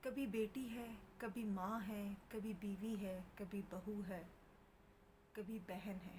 کبھی بیٹی ہے، کبھی ماں ہے، کبھی بیوی ہے، کبھی بہو ہے، کبھی بہن ہے۔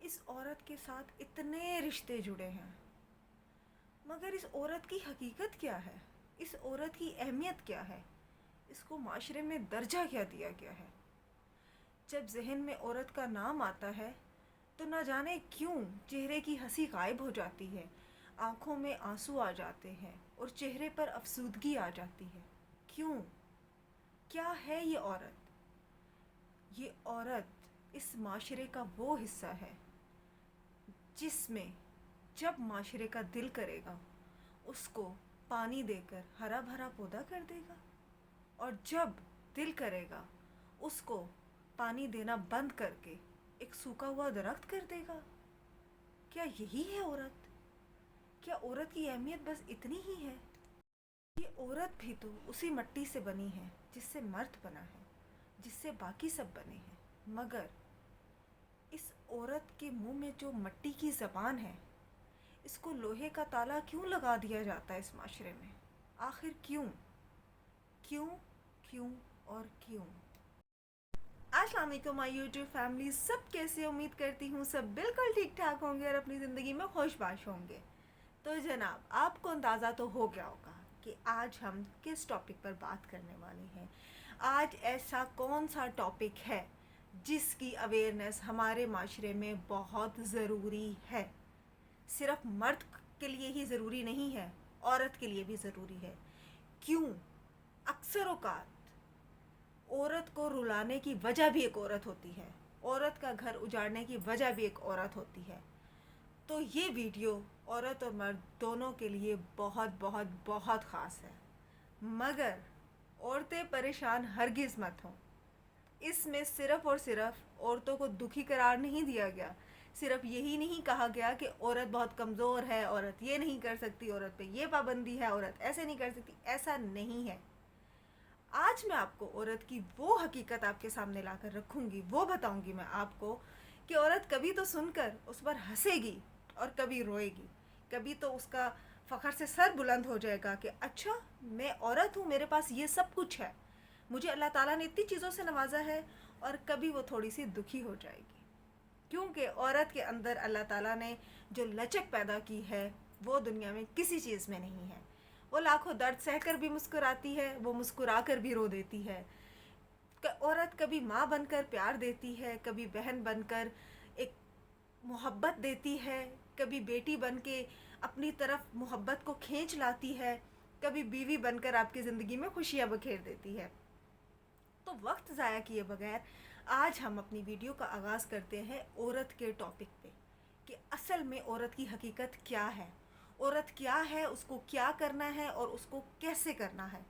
اس عورت کے ساتھ اتنے رشتے جڑے ہیں، مگر اس عورت کی حقیقت کیا ہے؟ اس عورت کی اہمیت کیا ہے؟ اس کو معاشرے میں درجہ کیا دیا گیا ہے؟ جب ذہن میں عورت کا نام آتا ہے تو نہ جانے کیوں چہرے کی ہنسی غائب ہو جاتی ہے، آنکھوں میں آنسو آ جاتے ہیں اور چہرے پر افسردگی آ جاتی ہے۔ کیوں؟ کیا ہے یہ عورت؟ یہ عورت اس معاشرے کا وہ حصہ ہے جس میں جب معاشرے کا دل کرے گا اس کو پانی دے کر ہرا بھرا پودا کر دے گا، اور جب دل کرے گا اس کو پانی دینا بند کر کے ایک سوکھا ہوا درخت کر دے گا۔ کیا یہی ہے عورت؟ کیا عورت کی اہمیت بس اتنی ہی ہے؟ یہ عورت بھی تو اسی مٹی سے بنی ہے جس سے مرد بنا ہے، جس سے باقی سب بنے ہیں، مگر اس عورت کے منہ میں جو مٹی کی زبان ہے، اس کو لوہے کا تالا کیوں لگا دیا جاتا ہے اس معاشرے میں؟ آخر کیوں؟ کیوں؟ کیوں اور کیوں؟ السلام علیکم مائی یوٹیوب فیملی، سب کیسے؟ امید کرتی ہوں سب بالکل ٹھیک ٹھاک ہوں گے اور اپنی زندگی میں خوش باش ہوں گے۔ تو جناب، آپ کو اندازہ تو ہو گیا ہوگا کہ آج ہم کس ٹاپک پر بات کرنے والے ہیں۔ آج ایسا کون سا ٹاپک ہے جس کی اویئرنیس ہمارے معاشرے میں بہت ضروری ہے؟ صرف مرد کے لیے ہی ضروری نہیں ہے، عورت کے لیے بھی ضروری ہے۔ کیوں؟ اکثر اوقات عورت کو رلانے کی وجہ بھی ایک عورت ہوتی ہے، عورت کا گھر اجاڑنے کی وجہ بھی ایک عورت ہوتی ہے۔ تو یہ ویڈیو عورت اور مرد دونوں کے لیے بہت بہت بہت خاص ہے، مگر عورتیں پریشان ہرگز مت ہوں۔ اس میں صرف اور صرف عورتوں کو دکھی قرار نہیں دیا گیا، صرف یہی نہیں کہا گیا کہ عورت بہت کمزور ہے، عورت یہ نہیں کر سکتی، عورت پہ یہ پابندی ہے، عورت ایسے نہیں کر سکتی۔ ایسا نہیں ہے۔ آج میں آپ کو عورت کی وہ حقیقت آپ کے سامنے لا کر رکھوں گی، وہ بتاؤں گی میں آپ کو کہ عورت کبھی تو سن کر اس پر ہنسے گی اور کبھی روئے گی، کبھی تو اس کا فخر سے سر بلند ہو جائے گا کہ اچھا میں عورت ہوں، میرے پاس یہ سب کچھ ہے، مجھے اللہ تعالیٰ نے اتنی چیزوں سے نوازا ہے، اور کبھی وہ تھوڑی سی دکھی ہو جائے گی، کیونکہ عورت کے اندر اللہ تعالیٰ نے جو لچک پیدا کی ہے وہ دنیا میں کسی چیز میں نہیں ہے۔ وہ لاکھوں درد سہ کر بھی مسکراتی ہے، وہ مسکرا کر بھی رو دیتی ہے۔ عورت کبھی ماں بن کر پیار دیتی ہے، کبھی بہن بن کر ایک محبت دیتی ہے، کبھی بیٹی بن کے اپنی طرف محبت کو کھینچ لاتی ہے، کبھی بیوی بن کر آپ کی زندگی میں خوشیاں بکھیر دیتی ہے۔ تو وقت ضائع کیے بغیر آج ہم اپنی ویڈیو کا آغاز کرتے ہیں عورت کے ٹاپک پہ، کہ اصل میں عورت کی حقیقت کیا ہے، عورت کیا ہے، اس کو کیا کرنا ہے اور اس کو کیسے کرنا ہے۔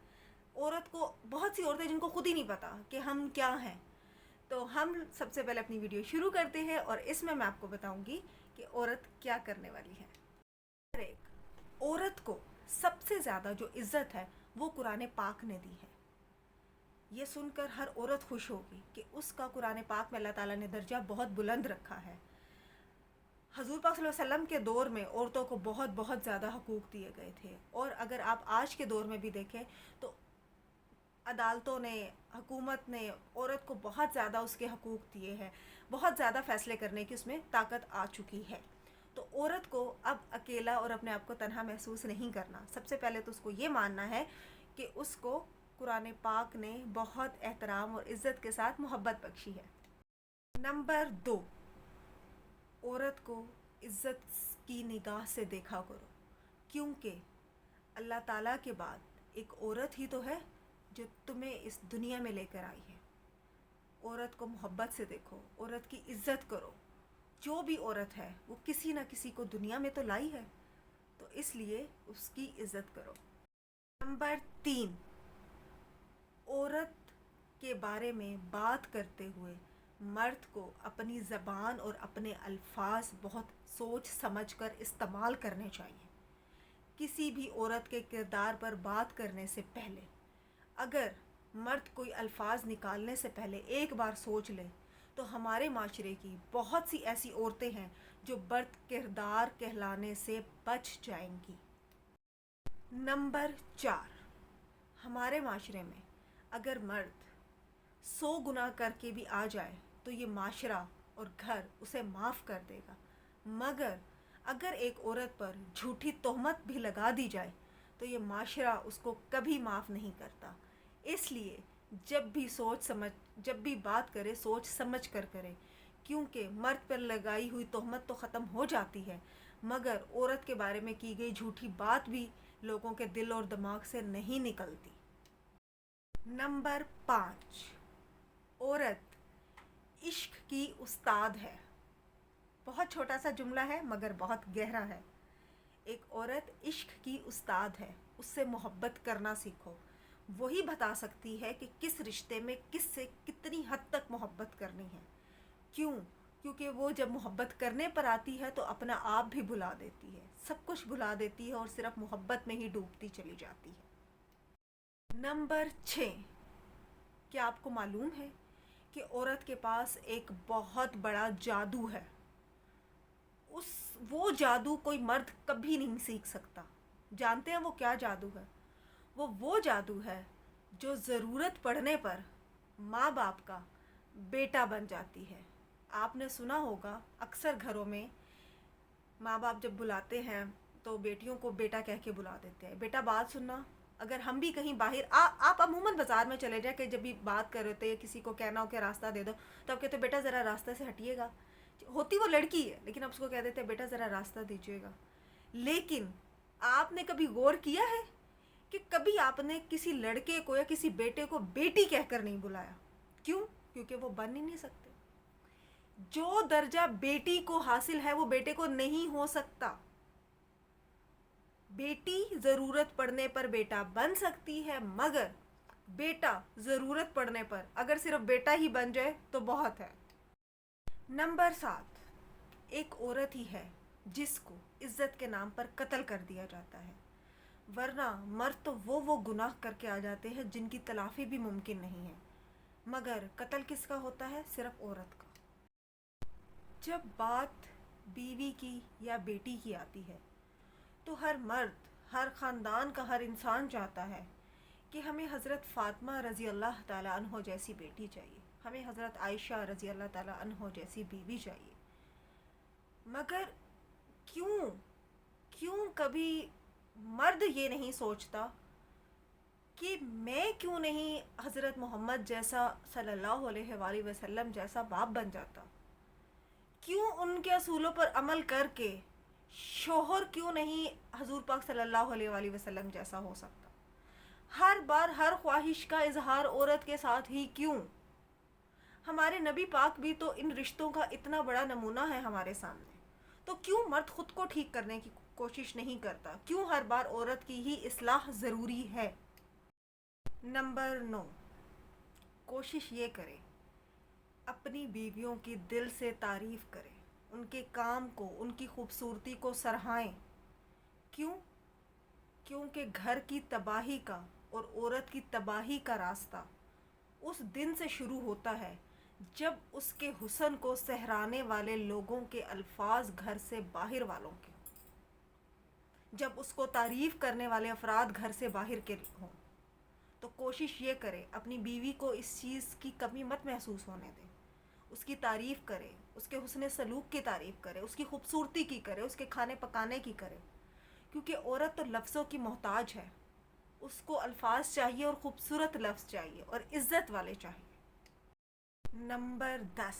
عورت کو بہت سی عورتیں جن کو خود ہی نہیں پتا کہ ہم کیا ہیں۔ تو ہم سب سے پہلے اپنی ویڈیو شروع کرتے ہیں اور اس میں آپ کو بتاؤں گی کہ عورت کیا کرنے والی ہے۔ ایک عورت کو سب سے زیادہ جو عزت ہے وہ قرآن پاک نے دی ہے۔ یہ سن کر ہر عورت خوش ہوگی کہ اس کا قرآن پاک میں اللہ تعالیٰ نے درجہ بہت بلند رکھا ہے۔ حضور پاک صلی اللہ علیہ وسلم کے دور میں عورتوں کو بہت بہت زیادہ حقوق دیے گئے تھے، اور اگر آپ آج کے دور میں بھی دیکھیں تو عدالتوں نے، حکومت نے عورت کو بہت زیادہ اس کے حقوق دیے ہیں، بہت زیادہ فیصلے کرنے کی اس میں طاقت آ چکی ہے۔ تو عورت کو اب اکیلا اور اپنے آپ کو تنہا محسوس نہیں کرنا۔ سب سے پہلے تو اس کو یہ ماننا ہے کہ اس کو قرآن پاک نے بہت احترام اور عزت کے ساتھ محبت بخشی ہے۔ نمبر 2، عورت کو عزت کی نگاہ سے دیکھا کرو، کیونکہ اللہ تعالیٰ کے بعد ایک عورت ہی تو ہے جو تمہیں اس دنیا میں لے کر آئی ہے۔ عورت کو محبت سے دیکھو، عورت کی عزت کرو۔ جو بھی عورت ہے وہ کسی نہ کسی کو دنیا میں تو لائی ہے، تو اس لیے اس کی عزت کرو۔ نمبر 3، عورت کے بارے میں بات کرتے ہوئے مرد کو اپنی زبان اور اپنے الفاظ بہت سوچ سمجھ کر استعمال کرنے چاہیے۔ کسی بھی عورت کے کردار پر بات کرنے سے پہلے اگر مرد کوئی الفاظ نکالنے سے پہلے ایک بار سوچ لے تو ہمارے معاشرے کی بہت سی ایسی عورتیں ہیں جو بد کردار کہلانے سے بچ جائیں گی۔ نمبر 4، ہمارے معاشرے میں اگر مرد 100 گناہ کر کے بھی آ جائے تو یہ معاشرہ اور گھر اسے معاف کر دے گا، مگر اگر ایک عورت پر جھوٹی تہمت بھی لگا دی جائے تو یہ معاشرہ اس کو کبھی معاف نہیں کرتا۔ اس لیے جب بھی بات کرے سوچ سمجھ کر کرے، کیونکہ مرد پر لگائی ہوئی تہمت تو ختم ہو جاتی ہے، مگر عورت کے بارے میں کی گئی جھوٹی بات بھی لوگوں کے دل اور دماغ سے نہیں نکلتی۔ نمبر 5، عورت عشق کی استاد ہے۔ بہت چھوٹا سا جملہ ہے مگر بہت گہرا ہے۔ ایک عورت عشق کی استاد ہے، اس سے محبت کرنا سیکھو۔ وہی بتا سکتی ہے کہ کس رشتے میں کس سے کتنی حد تک محبت کرنی ہے۔ کیونکہ وہ جب محبت کرنے پر آتی ہے تو اپنا آپ بھی بھلا دیتی ہے، سب کچھ بھلا دیتی ہے اور صرف محبت میں ہی ڈوبتی چلی جاتی ہے۔ نمبر 6، کیا آپ کو معلوم ہے کہ عورت کے پاس ایک بہت بڑا جادو ہے؟ وہ جادو کوئی مرد کبھی نہیں سیکھ سکتا۔ جانتے ہیں وہ کیا جادو ہے؟ وہ جادو ہے جو ضرورت پڑنے پر ماں باپ کا بیٹا بن جاتی ہے۔ آپ نے سنا ہوگا اکثر گھروں میں ماں باپ جب بلاتے ہیں تو بیٹیوں کو بیٹا کہہ کے بلا دیتے ہیں۔ بیٹا بات سننا، اگر ہم بھی کہیں باہر آپ عموماً بازار میں چلے جائیں کہ جب بھی بات کر رہے ہوتے ہیں کسی کو کہنا ہو کہ راستہ دے دو تو آپ کہتے ہیں بیٹا ذرا راستہ سے ہٹیے گا۔ ہوتی وہ لڑکی ہے لیکن آپ اس کو کہہ دیتے ہیں بیٹا ذرا راستہ دیجیے گا۔ لیکن آپ نے کبھی غور کیا ہے کہ کبھی آپ نے کسی لڑکے کو یا کسی بیٹے کو بیٹی کہہ کر نہیں بلایا؟ کیوں؟ کیونکہ وہ بن ہی نہیں سکتے۔ جو درجہ بیٹی کو حاصل ہے وہ بیٹے کو نہیں ہو سکتا۔ بیٹی ضرورت پڑنے پر بیٹا بن سکتی ہے، مگر بیٹا ضرورت پڑنے پر اگر صرف بیٹا ہی بن جائے تو بہت ہے۔ نمبر 7، ایک عورت ہی ہے جس کو عزت کے نام پر قتل کر دیا جاتا ہے، ورنہ مرد تو وہ گناہ کر کے آ جاتے ہیں جن کی تلافی بھی ممکن نہیں ہے، مگر قتل کس کا ہوتا ہے؟ صرف عورت کا۔ جب بات بیوی کی یا بیٹی کی آتی ہے تو ہر مرد، ہر خاندان کا ہر انسان چاہتا ہے کہ ہمیں حضرت فاطمہ رضی اللہ تعالیٰ عنہ جیسی بیٹی چاہیے، ہمیں حضرت عائشہ رضی اللہ تعالیٰ عنہ جیسی بیوی چاہیے، مگر کیوں کبھی مرد یہ نہیں سوچتا کہ میں کیوں نہیں حضرت محمد جیسا صلی اللہ علیہ وآلہ وسلم جیسا باپ بن جاتا؟ کیوں ان کے اصولوں پر عمل کر کے شوہر کیوں نہیں حضور پاک صلی اللہ علیہ وآلہ وسلم جیسا ہو سکتا؟ ہر بار ہر خواہش کا اظہار عورت کے ساتھ ہی کیوں؟ ہمارے نبی پاک بھی تو ان رشتوں کا اتنا بڑا نمونہ ہے ہمارے سامنے، تو کیوں مرد خود کو ٹھیک کرنے کی کوشش نہیں کرتا؟ کیوں ہر بار عورت کی ہی اصلاح ضروری ہے؟ نمبر 9، کوشش یہ کرے اپنی بیویوں کی دل سے تعریف کرے، ان کے کام کو، ان کی خوبصورتی کو سراہیں۔ کیونکہ گھر کی تباہی کا اور عورت کی تباہی کا راستہ اس دن سے شروع ہوتا ہے جب اس کے حسن کو سہرانے والے لوگوں کے الفاظ گھر سے باہر والوں کے، جب اس کو تعریف کرنے والے افراد گھر سے باہر کے ہوں۔ تو کوشش یہ کرے اپنی بیوی کو اس چیز کی کمی مت محسوس ہونے دے، اس کی تعریف کرے، اس کے حسن سلوک کی تعریف کرے، اس کی خوبصورتی کی کرے، اس کے کھانے پکانے کی کرے، کیونکہ عورت تو لفظوں کی محتاج ہے، اس کو الفاظ چاہیے اور خوبصورت لفظ چاہیے اور عزت والے چاہیے۔ نمبر 10،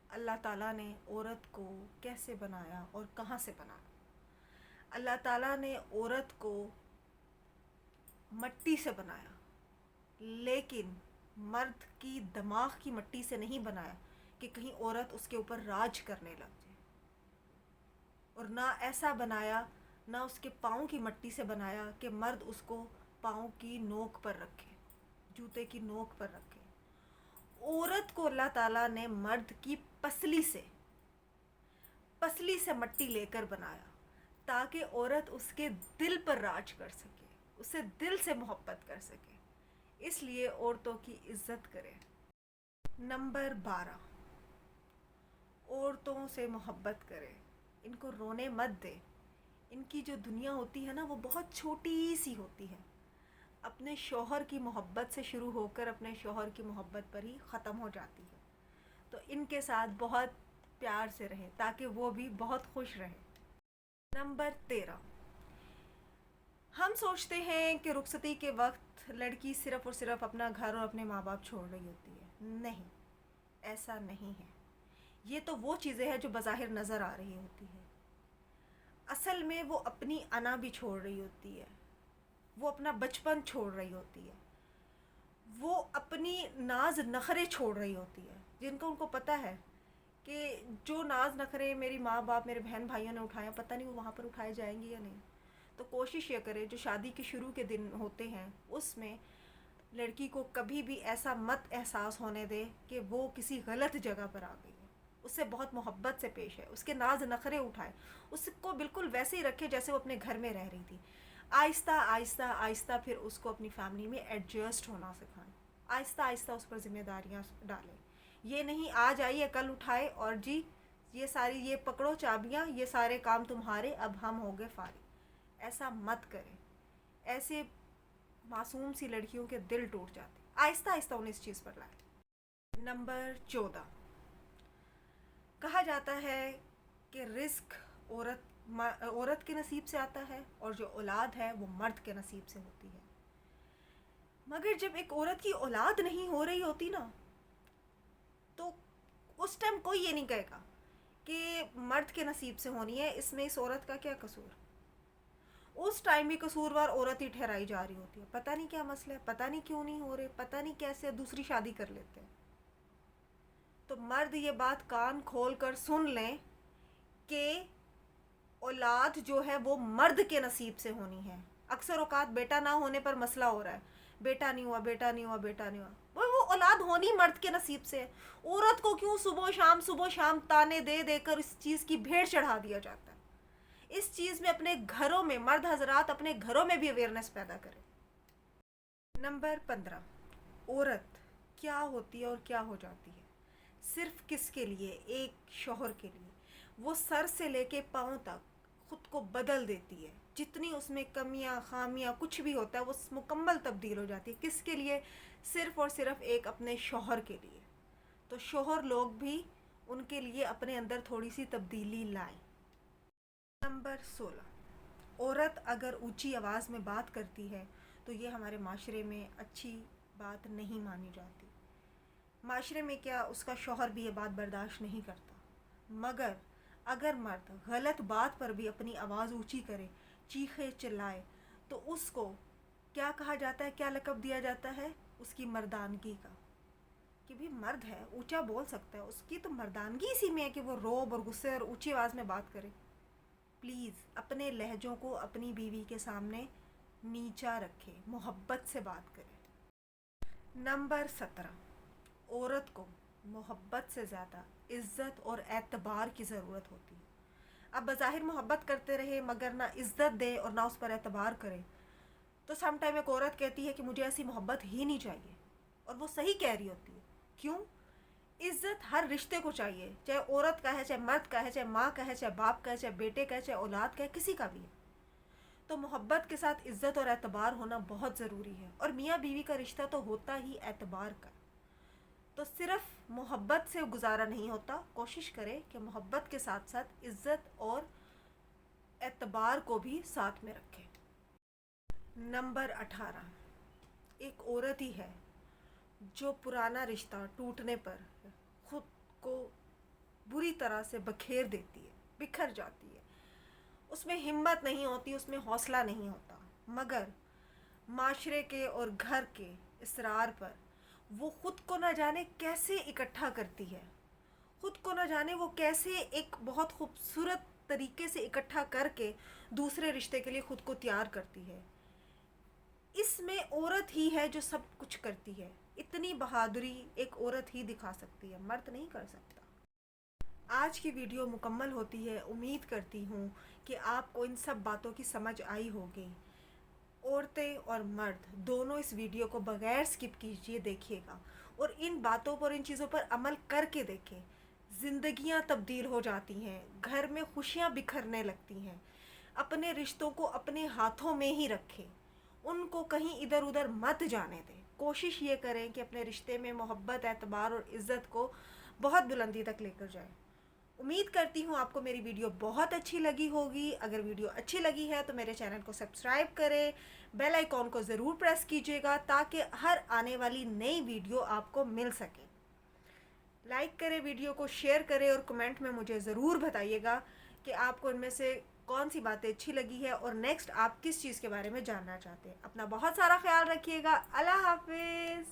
اللہ تعالیٰ نے عورت کو کیسے بنایا اور کہاں سے بنایا؟ اللہ تعالیٰ نے عورت کو مٹی سے بنایا، لیکن مرد کی دماغ کی مٹی سے نہیں بنایا کہ کہیں عورت اس کے اوپر راج کرنے لگ جائے، اور نہ ایسا بنایا، نہ اس کے پاؤں کی مٹی سے بنایا کہ مرد اس کو پاؤں کی نوک پر رکھے، جوتے کی نوک پر رکھے۔ عورت کو اللہ تعالیٰ نے مرد کی پسلی سے مٹی لے کر بنایا تاکہ عورت اس کے دل پر راج کر سکے، اسے دل سے محبت کر سکے، اس لیے عورتوں کی عزت کرے۔ نمبر 12، عورتوں سے محبت کرے، ان کو رونے مت دے۔ ان کی جو دنیا ہوتی ہے نا وہ بہت چھوٹی سی ہوتی ہے، اپنے شوہر کی محبت سے شروع ہو کر اپنے شوہر کی محبت پر ہی ختم ہو جاتی ہے. تو ان کے ساتھ بہت پیار سے رہیں تاکہ وہ بھی بہت خوش رہیں. نمبر 13، ہم سوچتے ہیں کہ رخصتی کے وقت لڑکی صرف اور صرف اپنا گھر اور اپنے ماں باپ چھوڑ رہی ہوتی ہے. نہیں، ایسا نہیں ہے. یہ تو وہ چیزیں ہیں جو بظاہر نظر آ رہی ہوتی ہے. اصل میں وہ اپنی انا بھی چھوڑ رہی ہوتی ہے، وہ اپنا بچپن چھوڑ رہی ہوتی ہے، وہ اپنی ناز نخرے چھوڑ رہی ہوتی ہے، جن کو ان کو پتہ ہے کہ جو ناز نخرے میری ماں باپ میرے بہن بھائیوں نے اٹھائے، پتہ نہیں وہ وہاں پر اٹھائے جائیں گے یا نہیں. تو کوشش یہ کرے جو شادی کے شروع کے دن ہوتے ہیں اس میں لڑکی کو کبھی بھی ایسا مت احساس ہونے دے کہ وہ کسی غلط جگہ پر آ گئی ہے. اس سے بہت محبت سے پیش ہے، اس کے ناز نخرے اٹھائے، اس کو بالکل ویسے ہی رکھے جیسے وہ اپنے گھر میں رہ رہی تھی. آہستہ آہستہ آہستہ پھر اس کو اپنی فیملی میں ایڈجسٹ ہونا سکھائیں. آہستہ آہستہ اس پر ذمہ داریاں ڈالیں. یہ نہیں آج آئیے کل اٹھائے اور جی یہ پکڑو چابیاں، یہ سارے کام تمہارے، اب ہم ہو گئے فارغ. ایسا مت کریں. ایسے معصوم سی لڑکیوں کے دل ٹوٹ جاتے. آہستہ آہستہ انہیں اس چیز پر لائیں. نمبر 14، کہا جاتا ہے کہ رزق عورت کے نصیب سے آتا ہے اور جو اولاد ہے وہ مرد کے نصیب سے ہوتی ہے. مگر جب ایک عورت کی اولاد نہیں ہو رہی ہوتی نا، تو اس ٹائم کوئی یہ نہیں کہے گا کہ مرد کے نصیب سے ہونی ہے، اس میں اس عورت کا کیا قصور. اس ٹائم بھی قصوروار عورت ہی ٹھہرائی جا رہی ہوتی ہے. پتہ نہیں کیا مسئلہ ہے، پتہ نہیں کیوں نہیں ہو رہے، پتہ نہیں کیسے دوسری شادی کر لیتے ہیں. تو مرد یہ بات کان کھول کر سن لیں کہ اولاد جو ہے وہ مرد کے نصیب سے ہونی ہے. اکثر اوقات بیٹا نہ ہونے پر مسئلہ ہو رہا ہے، بیٹا نہیں ہوا، بیٹا نہیں ہوا، بیٹا نہیں ہوا. وہ اولاد ہونی مرد کے نصیب سے ہے. عورت کو کیوں صبح و شام تانے دے دے کر اس چیز کی بھیڑ چڑھا دیا جاتا ہے. اس چیز میں اپنے گھروں میں مرد حضرات اپنے گھروں میں بھی اویئرنیس پیدا کریں. نمبر 15، عورت کیا ہوتی ہے اور کیا ہو جاتی ہے. صرف کس کے لیے؟ ایک شوہر کے لیے. وہ سر سے لے کے پاؤں تک خود کو بدل دیتی ہے. جتنی اس میں کمیاں خامیاں کچھ بھی ہوتا ہے وہ مکمل تبدیل ہو جاتی ہے. کس کے لیے؟ صرف اور صرف ایک اپنے شوہر کے لیے. تو شوہر لوگ بھی ان کے لیے اپنے اندر تھوڑی سی تبدیلی لائیں. نمبر 16، عورت اگر اونچی آواز میں بات کرتی ہے تو یہ ہمارے معاشرے میں اچھی بات نہیں مانی جاتی. معاشرے میں کیا اس کا شوہر بھی یہ بات برداشت نہیں کرتا. مگر اگر مرد غلط بات پر بھی اپنی آواز اونچی کرے، چیخے چلائے، تو اس کو کیا کہا جاتا ہے، کیا لقب دیا جاتا ہے؟ اس کی مردانگی کا. کہ بھی مرد ہے اونچا بول سکتا ہے، اس کی تو مردانگی اسی میں ہے کہ وہ روب اور غصے اور اونچی آواز میں بات کرے. پلیز اپنے لہجوں کو اپنی بیوی کے سامنے نیچا رکھے، محبت سے بات کرے. نمبر 17، عورت کو محبت سے زیادہ عزت اور اعتبار کی ضرورت ہوتی ہے. اب بظاہر محبت کرتے رہے مگر نہ عزت دے اور نہ اس پر اعتبار کرے تو سم ٹائم ایک عورت کہتی ہے کہ مجھے ایسی محبت ہی نہیں چاہیے. اور وہ صحیح کہہ رہی ہوتی ہے. کیوں؟ عزت ہر رشتے کو چاہیے، چاہے عورت کا ہے، چاہے مرد کا ہے، چاہے ماں کا ہے، چاہے باپ کا ہے، چاہے بیٹے کا ہے، چاہے اولاد کا ہے، کسی کا بھی ہے. تو محبت کے ساتھ عزت اور اعتبار ہونا بہت ضروری ہے. اور میاں بیوی کا رشتہ تو ہوتا ہی اعتبار کا. تو صرف محبت سے گزارا نہیں ہوتا. کوشش کرے کہ محبت کے ساتھ ساتھ عزت اور اعتبار کو بھی ساتھ میں رکھے. نمبر 18، ایک عورت ہی ہے جو پرانا رشتہ ٹوٹنے پر خود کو بری طرح سے بکھیر دیتی ہے، بکھر جاتی ہے. اس میں ہمت نہیں ہوتی، اس میں حوصلہ نہیں ہوتا. مگر معاشرے کے اور گھر کے اصرار پر وہ خود کو نہ جانے کیسے اکٹھا کرتی ہے، خود کو نہ جانے وہ کیسے ایک بہت خوبصورت طریقے سے اکٹھا کر کے دوسرے رشتے کے لیے خود کو تیار کرتی ہے. اس میں عورت ہی ہے جو سب کچھ کرتی ہے. اتنی بہادری ایک عورت ہی دکھا سکتی ہے، مرد نہیں کر سکتا. آج کی ویڈیو مکمل ہوتی ہے. امید کرتی ہوں کہ آپ کو ان سب باتوں کی سمجھ آئی ہوگی. عورتیں اور مرد دونوں اس ویڈیو کو بغیر سکپ کیجیے دیکھیے گا اور ان باتوں پر، ان چیزوں پر عمل کر کے دیکھیں. زندگیاں تبدیل ہو جاتی ہیں، گھر میں خوشیاں بکھرنے لگتی ہیں. اپنے رشتوں کو اپنے ہاتھوں میں ہی رکھیں. ان کو کہیں ادھر ادھر مت جانے دیں. کوشش یہ کریں کہ اپنے رشتے میں محبت، اعتبار اور عزت کو بہت بلندی تک لے کر جائیں. امید کرتی ہوں آپ کو میری ویڈیو بہت اچھی لگی ہوگی. اگر ویڈیو اچھی لگی ہے تو میرے چینل کو سبسکرائب کریں، بیل آئیکن کو ضرور پریس کیجیے گا تاکہ ہر آنے والی نئی ویڈیو آپ کو مل سکے. لائک کریں ویڈیو کو، شیئر کریں اور کمنٹ میں مجھے ضرور بتائیے گا کہ آپ کو ان میں سے کون سی باتیں اچھی لگی ہے اور نیکسٹ آپ کس چیز کے بارے میں جاننا چاہتے ہیں. اپنا بہت سارا خیال رکھیے گا. اللہ حافظ.